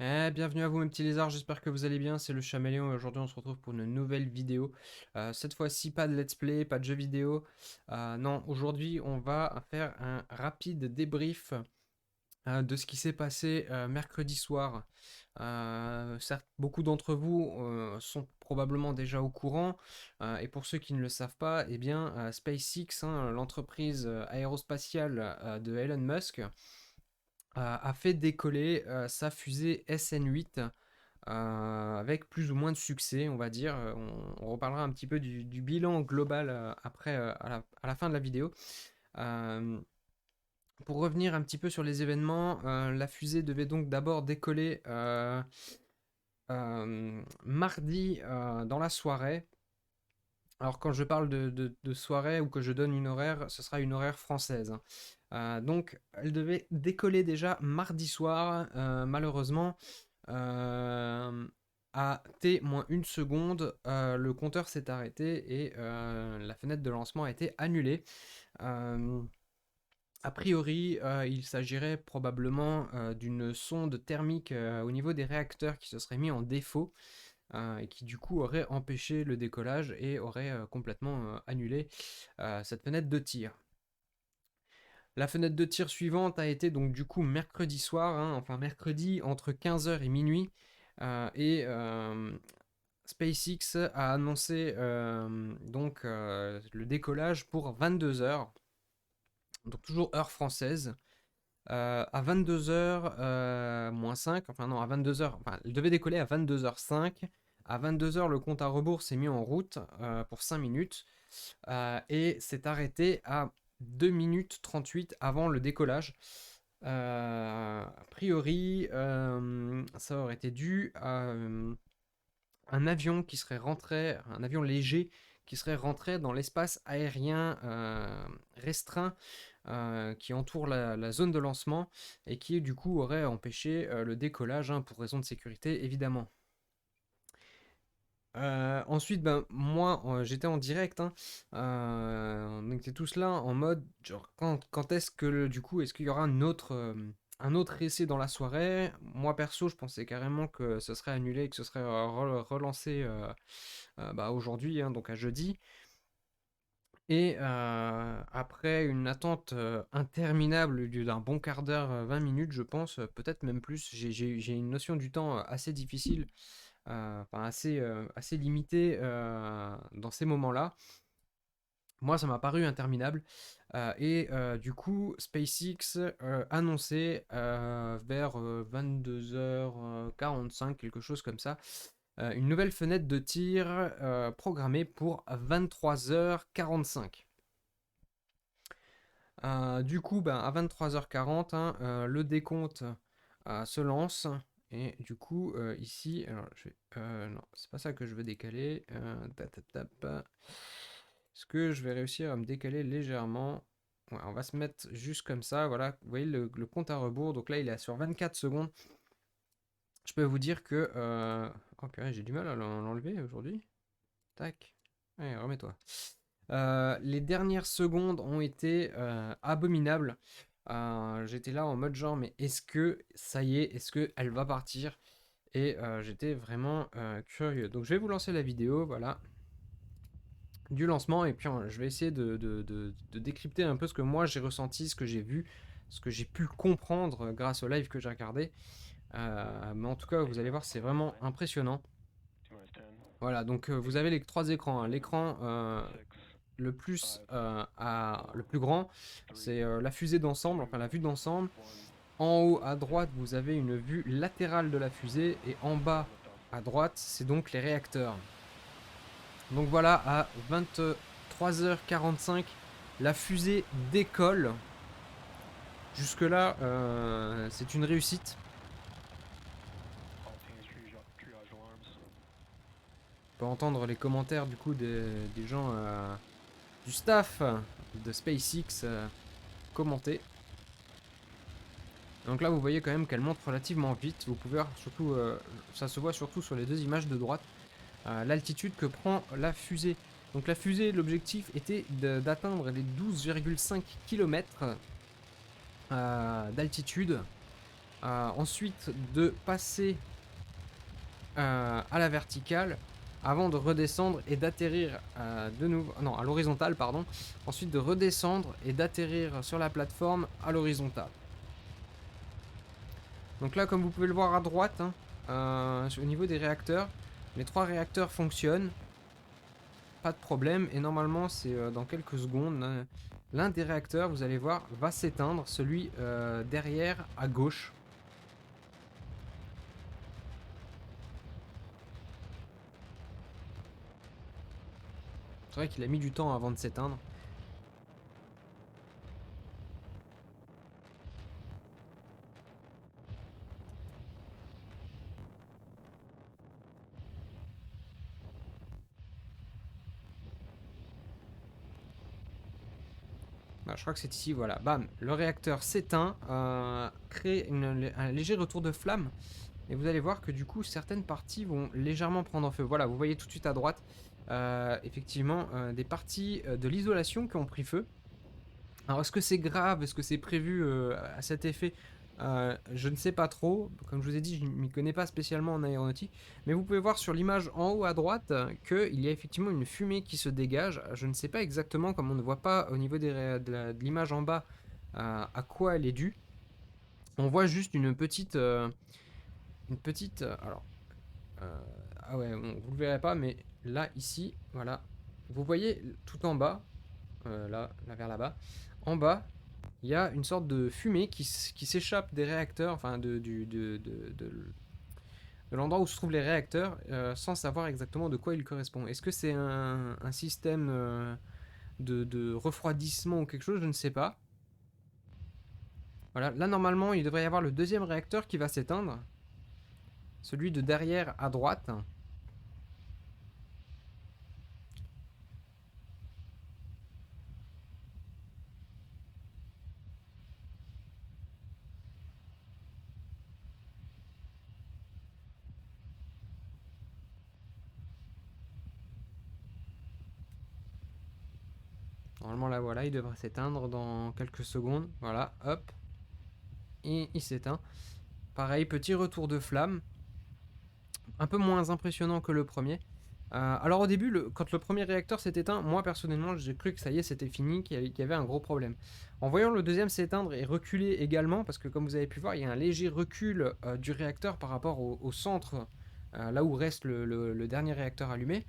Bienvenue à vous mes petits lézards, j'espère que vous allez bien, c'est le Chaméléon et aujourd'hui on se retrouve pour une nouvelle vidéo. Cette fois-ci pas de let's play, pas de jeux vidéo. Non, aujourd'hui on va faire un rapide débrief de ce qui s'est passé mercredi soir. Certes, beaucoup d'entre vous sont probablement déjà au courant, et pour ceux qui ne le savent pas, eh bien SpaceX, hein, l'entreprise aérospatiale de Elon Musk, a fait décoller sa fusée SN8 avec plus ou moins de succès, on va dire. On reparlera un petit peu du bilan global après, à la fin de la vidéo. Euh, pour revenir un petit peu sur les événements, la fusée devait donc d'abord décoller mardi dans la soirée. Alors quand je parle de soirée ou que je donne une horaire, ce sera une horaire française, hein. Donc elle devait décoller déjà mardi soir. Malheureusement, à T-1 seconde, le compteur s'est arrêté et la fenêtre de lancement a été annulée. Euh, a priori, il s'agirait probablement d'une sonde thermique au niveau des réacteurs qui se serait mis en défaut et qui du coup aurait empêché le décollage et aurait complètement annulé cette fenêtre de tir. La fenêtre de tir suivante a été donc du coup mercredi soir, hein, enfin mercredi entre 15h et minuit, et SpaceX a annoncé le décollage pour 22h, donc toujours heure française. À 22h moins 5, enfin non, à 22h, enfin, elle devait décoller à 22h05. À 22h, le compte à rebours s'est mis en route pour 5 minutes et s'est arrêté à 2 minutes 38 avant le décollage. A priori, ça aurait été dû à un avion qui serait rentré, un avion léger qui serait rentré dans l'espace aérien restreint qui entoure la zone de lancement et qui du coup aurait empêché le décollage, hein, pour raison de sécurité évidemment. Ensuite, ben, moi, j'étais en direct, hein. On était tous là en mode, genre, quand est-ce que, du coup, est-ce qu'il y aura un autre essai dans la soirée? Moi, perso, je pensais carrément que ce serait annulé, que ce serait relancé bah, aujourd'hui, hein, donc à jeudi. Et après une attente interminable d'un bon quart d'heure, 20 minutes, je pense, peut-être même plus, j'ai une notion du temps assez difficile, enfin assez limitée dans ces moments-là. Moi, ça m'a paru interminable. Et du coup, SpaceX annonçait vers 22h45, quelque chose comme ça, une nouvelle fenêtre de tir programmée pour 23h45. Du coup, ben, à 23h40, hein, le décompte se lance. Et du coup, ici, alors non, c'est pas ça que je veux décaler. Est-ce que je vais réussir à me décaler légèrement? Ouais, on va se mettre juste comme ça. Voilà, vous voyez le compte à rebours. Donc là, il est sur 24 secondes. Je peux vous dire que. Oh purée, j'ai du mal à l'enlever aujourd'hui. Tac. Allez, remets-toi. Les dernières secondes ont été abominables. J'étais là en mode genre, mais est-ce que ça y est, est-ce qu'elle va partir? Et j'étais vraiment curieux. Donc je vais vous lancer la vidéo, voilà, du lancement. Et puis je vais essayer de décrypter un peu ce que moi j'ai ressenti, ce que j'ai vu, ce que j'ai pu comprendre grâce au live que j'ai regardé. Mais en tout cas, vous allez voir, c'est vraiment impressionnant. Voilà, donc vous avez les trois écrans, hein. L'écran le plus grand, c'est la fusée d'ensemble, enfin la vue d'ensemble. En haut à droite, vous avez une vue latérale de la fusée et en bas à droite, c'est donc les réacteurs. Donc voilà, à 23h45, la fusée décolle. Jusque-là, c'est une réussite. On peut entendre les commentaires du coup des gens du staff de SpaceX commenter. Donc là, vous voyez quand même qu'elle monte relativement vite. Vous pouvez surtout, ça se voit surtout sur les deux images de droite, l'altitude que prend la fusée. Donc la fusée, l'objectif était d'atteindre les 12,5 km d'altitude. ensuite de passer à la verticale avant de redescendre et d'atterrir de nouveau, non, à l'horizontale, pardon. Ensuite de redescendre et d'atterrir sur la plateforme à l'horizontale. Donc là, comme vous pouvez le voir à droite, hein, au niveau des réacteurs, les 3 réacteurs fonctionnent. Pas de problème. Et normalement, c'est dans quelques secondes, hein, l'un des réacteurs, vous allez voir, va s'éteindre. Celui derrière, à gauche. C'est vrai qu'il a mis du temps avant de s'éteindre. Bah, je crois que c'est ici, voilà. Bam, le réacteur s'éteint, crée un léger retour de flamme. Et vous allez voir que du coup, certaines parties vont légèrement prendre en feu. Voilà, vous voyez tout de suite à droite, effectivement, des parties de l'isolation qui ont pris feu. Alors, est-ce que c'est grave? Est-ce que c'est prévu à cet effet? Je ne sais pas trop. Comme je vous ai dit, je ne m'y connais pas spécialement en aéronautique. Mais vous pouvez voir sur l'image en haut à droite qu'il y a effectivement une fumée qui se dégage. Je ne sais pas exactement, comme on ne voit pas au niveau de l'image en bas, à quoi elle est due. On voit juste une petite... alors... ah ouais, bon, vous ne le verrez pas, mais là, ici, voilà. Vous voyez tout en bas, là vers là-bas, en bas, il y a une sorte de fumée qui s'échappe des réacteurs, enfin de l'endroit où se trouvent les réacteurs, sans savoir exactement de quoi il correspond. Est-ce que c'est un système de refroidissement ou quelque chose? Je ne sais pas. Voilà, là normalement il devrait y avoir le deuxième réacteur qui va s'éteindre. Celui de derrière à droite. Normalement là voilà, il devrait s'éteindre dans quelques secondes. Voilà, hop. Et il s'éteint. Pareil, petit retour de flamme. Un peu moins impressionnant que le premier. Alors au début, quand le premier réacteur s'est éteint, moi personnellement j'ai cru que ça y est c'était fini, qu'il y avait un gros problème. En voyant le deuxième s'éteindre et reculer également, parce que comme vous avez pu voir, il y a un léger recul du réacteur par rapport au centre, là où reste le dernier réacteur allumé,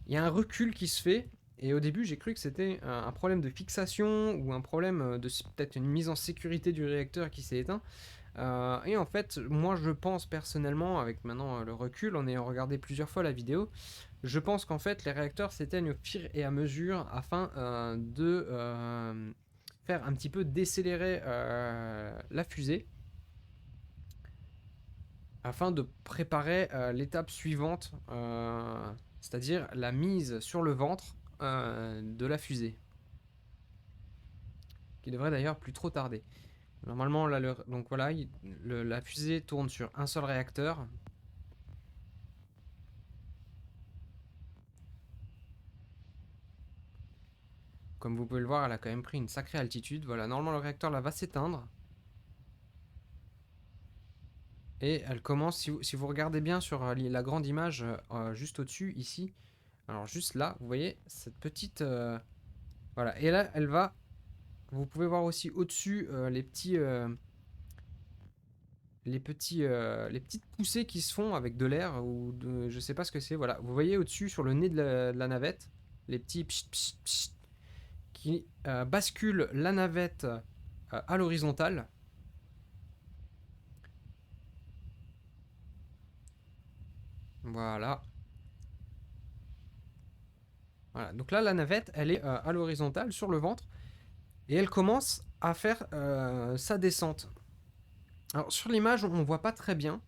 il y a un recul qui se fait. Et au début j'ai cru que c'était un problème de fixation ou un problème de peut-être une mise en sécurité du réacteur qui s'est éteint. Et en fait, moi je pense personnellement, avec maintenant le recul, en ayant regardé plusieurs fois la vidéo, je pense qu'en fait les réacteurs s'éteignent au fur et à mesure afin de faire un petit peu décélérer la fusée, afin de préparer l'étape suivante, c'est-à-dire la mise sur le ventre de la fusée, qui devrait d'ailleurs plus trop tarder. Normalement, là, donc voilà, la fusée tourne sur un seul réacteur. Comme vous pouvez le voir, elle a quand même pris une sacrée altitude. Voilà, normalement le réacteur là va s'éteindre. Et elle commence, si vous regardez bien sur la grande image juste au-dessus, ici, alors juste là, vous voyez cette petite... voilà, et là elle va... Vous pouvez voir aussi au-dessus les petites poussées qui se font avec de l'air ou de, je sais pas ce que c'est. Voilà, vous voyez au-dessus sur le nez de la navette, les petits pchit, pchit, pchit, qui basculent la navette à l'horizontale. Voilà. Voilà. Donc là, la navette, elle est à l'horizontale sur le ventre et elle commence à faire sa descente. Alors sur l'image, on ne voit pas très bien,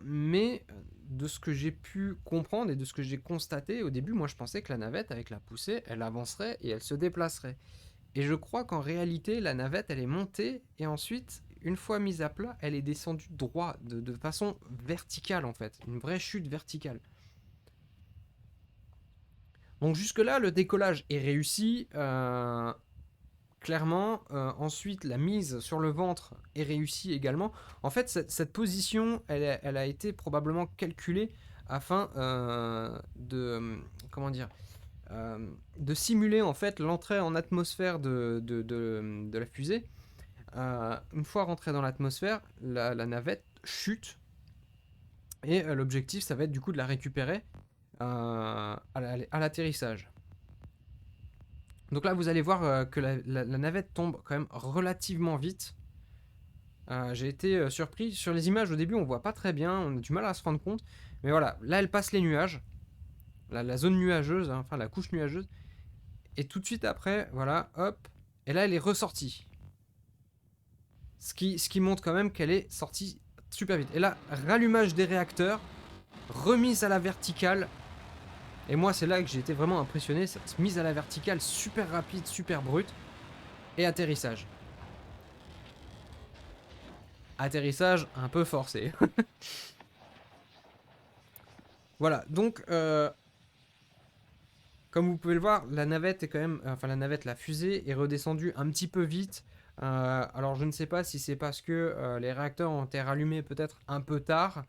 mais de ce que j'ai pu comprendre et de ce que j'ai constaté au début, moi je pensais que la navette, avec la poussée, elle avancerait et elle se déplacerait. Et je crois qu'en réalité, la navette, elle est montée et ensuite, une fois mise à plat, elle est descendue droit, de façon verticale en fait, une vraie chute verticale. Donc jusque-là, le décollage est réussi. clairement. Ensuite, la mise sur le ventre est réussie également. En fait, cette position, elle a été probablement calculée afin comment dire, de simuler en fait l'entrée en atmosphère de la fusée. Une fois rentrée dans l'atmosphère, la navette chute et l'objectif, ça va être du coup de la récupérer à l'atterrissage. Donc là, vous allez voir que la navette tombe quand même relativement vite. J'ai été surpris. Sur les images, au début, on voit pas très bien, on a du mal à se rendre compte. Mais voilà, là, elle passe les nuages. La zone nuageuse, hein, enfin la couche nuageuse. Et tout de suite après, voilà, hop. Et là, elle est ressortie. Ce qui montre quand même qu'elle est sortie super vite. Et là, rallumage des réacteurs, remise à la verticale. Et moi, c'est là que j'ai été vraiment impressionné. Cette mise à la verticale super rapide, super brute. Et atterrissage. Atterrissage un peu forcé. Voilà, donc, comme vous pouvez le voir, la navette est quand même... Enfin, la fusée est redescendue un petit peu vite. Alors, je ne sais pas si c'est parce que les réacteurs ont été rallumés peut-être un peu tard.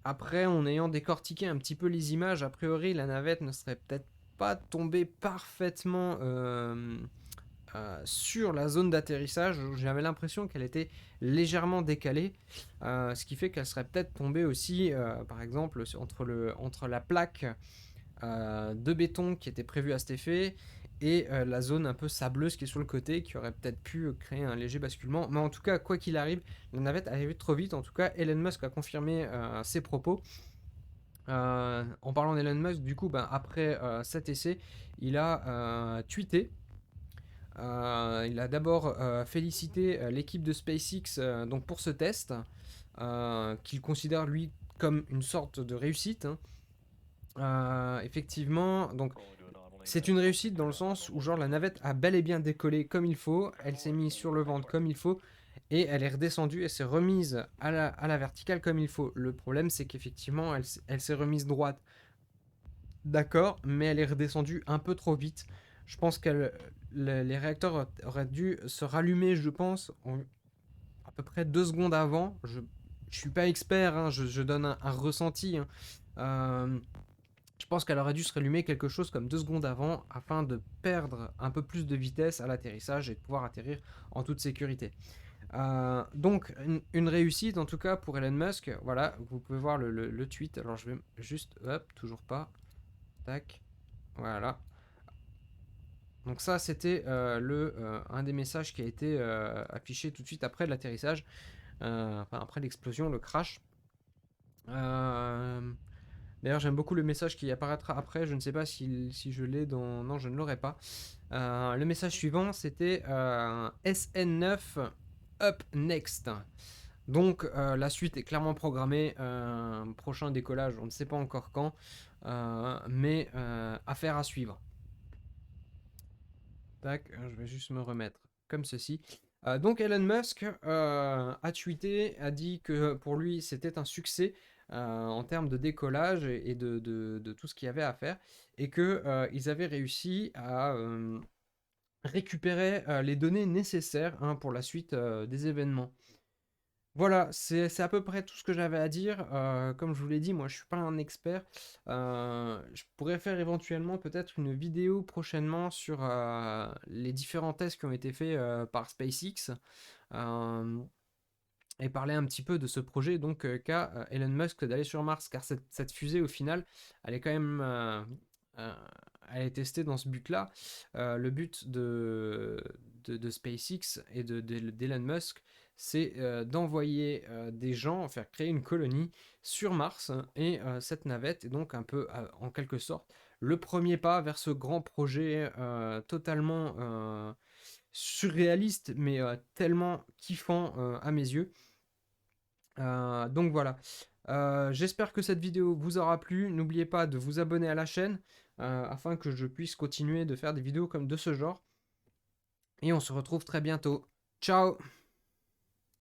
Après, en ayant décortiqué un petit peu les images, a priori, la navette ne serait peut-être pas tombée parfaitement sur la zone d'atterrissage. J'avais l'impression qu'elle était légèrement décalée, ce qui fait qu'elle serait peut-être tombée aussi, par exemple, entre la plaque de béton qui était prévue à cet effet et la zone un peu sableuse qui est sur le côté, qui aurait peut-être pu créer un léger basculement. Mais en tout cas, quoi qu'il arrive, la navette arrivait trop vite. En tout cas, Elon Musk a confirmé ses propos. En parlant d'Elon Musk, du coup, après cet essai, il a tweeté. Il a d'abord félicité l'équipe de SpaceX donc pour ce test, qu'il considère lui comme une sorte de réussite, hein. Effectivement, donc c'est une réussite dans le sens où genre la navette a bel et bien décollé comme il faut, elle s'est mise sur le ventre comme il faut, et elle est redescendue, elle s'est remise à la verticale comme il faut. Le problème c'est qu'effectivement elle s'est remise droite, d'accord, mais elle est redescendue un peu trop vite. Je pense que les réacteurs auraient dû se rallumer, je pense, à peu près 2 secondes avant. Je suis pas expert, hein, je donne un ressenti, hein. Je pense qu'elle aurait dû se rallumer quelque chose comme 2 secondes avant afin de perdre un peu plus de vitesse à l'atterrissage et de pouvoir atterrir en toute sécurité. Donc une réussite en tout cas pour Elon Musk. Voilà, vous pouvez voir le tweet. Alors je vais juste, hop, toujours pas. Tac, voilà. Donc ça c'était un des messages qui a été affiché tout de suite après l'atterrissage, enfin après l'explosion, le crash. D'ailleurs, j'aime beaucoup le message qui apparaîtra après. Je ne sais pas si je l'ai dans... Non, je ne l'aurai pas. Le message suivant, c'était SN9 Up Next. Donc, la suite est clairement programmée. Prochain décollage, on ne sait pas encore quand. Mais affaire à suivre. Tac, je vais juste me remettre comme ceci. Donc Elon Musk a tweeté, a dit que pour lui c'était un succès en termes de décollage et de tout ce qu'il y avait à faire, et qu'ils avaient réussi à récupérer les données nécessaires, hein, pour la suite des événements. Voilà, c'est à peu près tout ce que j'avais à dire. Comme je vous l'ai dit, moi je suis pas un expert. Je pourrais faire éventuellement peut-être une vidéo prochainement sur les différents tests qui ont été faits par SpaceX, euh, et parler un petit peu de ce projet donc qu'a Elon Musk d'aller sur Mars, car cette fusée au final, elle est quand même euh, elle est testée dans ce but-là. Le but de SpaceX et d'Elon Musk, c'est d'envoyer des gens, faire créer une colonie sur Mars, et cette navette est donc un peu, en quelque sorte, le premier pas vers ce grand projet totalement surréaliste, mais tellement kiffant à mes yeux. Donc voilà. J'espère que cette vidéo vous aura plu. N'oubliez pas de vous abonner à la chaîne afin que je puisse continuer de faire des vidéos comme de ce genre. Et on se retrouve très bientôt. Ciao!